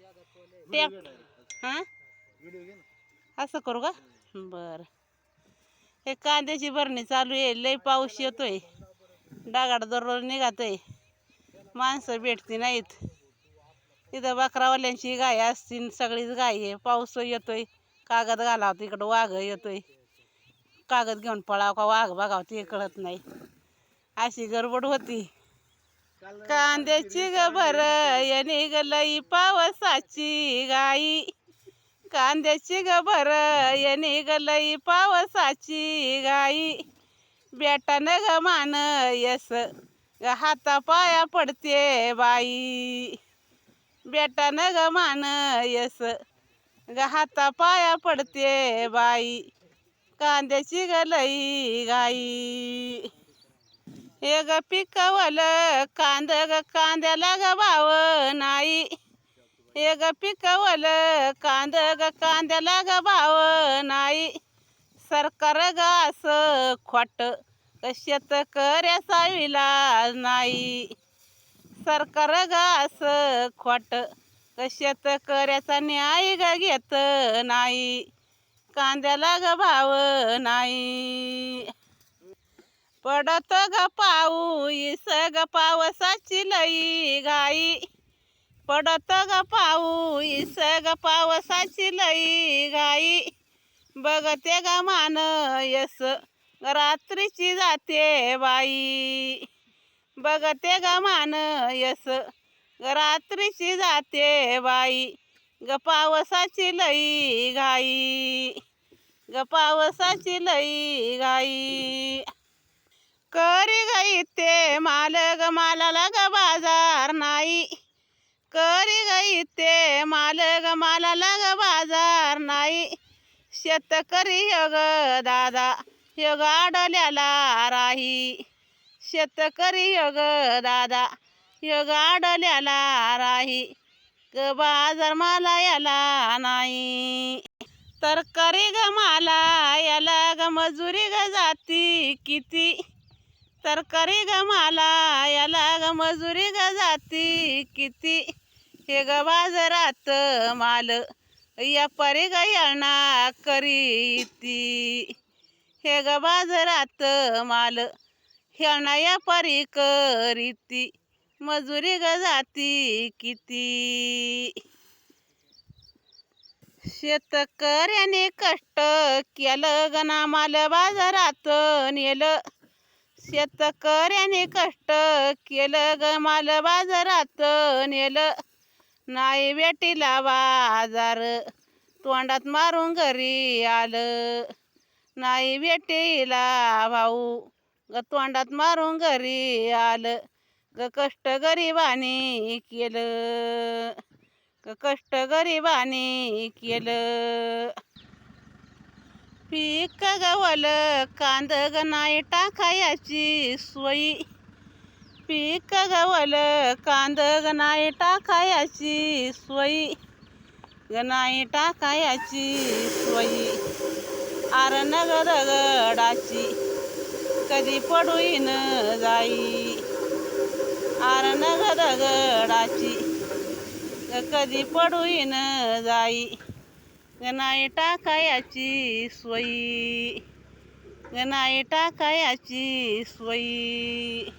Tap हां असं करू का बरं. हे कांद्याची भरणी चालू आहे. लय पाऊस येतोय. डागाड दररोज निघतोय. माणसं भेटती नाहीत. इथं बकरावाल्यांची गाय असतील. सगळीच गाय आहे. पाऊस येतोय. कागद घालावं तिकडं वाघ येतोय. कागद घेऊन पळाव का वाघ बघाव ते कळत नाही. अशी गडबड होती. कांद्याची ग भर निघलई पावसाची गाई. कांद्याची ग भर निघलई पावसाची गाई. बेटान ग मान यस ग हाता पाया पडते बाई. बेटान ग मान यस ग हाता पाया पडते बाई. कांद्याची ग लई गाई. हे ग पिकवलं कांद ग कांद्याला ग भाव नाही. हे ग पिकवलं कांद ग कांद्याला ग भाव नाही. सरकार ग असं खोट शेतकऱ्याचा विलाज नाही. सरकार ग असं खोट शेतकऱ्याचा न्याय ग घेत नाही. कांद्याला ग भाव नाही. पडत ग पाऊस ग पावसाची लई घाई. पडत ग पाऊस ग पावसाची लई घाई. बघते ग मान यस रात्रीची जाते बाई. बघते ग मान यस रात्रीची जाते बाई. ग पावसाची लई घाई. ग पावसाची लई घाई. करी गई ते माल ग मालाला ग बाजार नाही. करी गई ते माल ग मालाला ग बाजार नाही. शेतकरी योग दादा योग आडल्याला राही. शेतकरी योग दादा योग आडल्याला राही. ग बाजार माला याला नाही. तरकारी ग माला याला ग मजुरी ग जाती किती. तरकारी ग माला याला ग मजुरी ग जाती किती. हे ग बाजारात माल व्यापारी ग येळणा करीती. हे ग बाजारात माल हेळणा व्यापारी करीती. मजुरी ग जाती किती. शेतकऱ्याने कष्ट केलं ग ना माल बाजारात नेलं. शेतकऱ्याने कष्ट केलं ग माल बाजारात नेलं. नाही भेटीला बाजार तोंडात मारून घरी आलं. नाही भेटीला भाऊ ग तोंडात मारून घरी आलं. ग कष्ट गरिबाने केलं. ग कष्ट गरिबाने केलं. पीक गवलं कांद ग नाही टाकायची सोयी. पीक गवलं कांद ग नाही टाकायची सोयी. ग नाही टाकायची सोयी. आरण ग दगडाची कधी पडून जाई. आरण ग दगडाची कधी पडून जाई. ग नाही टाकायची सोयी. ग नाही टाकायची सोयी.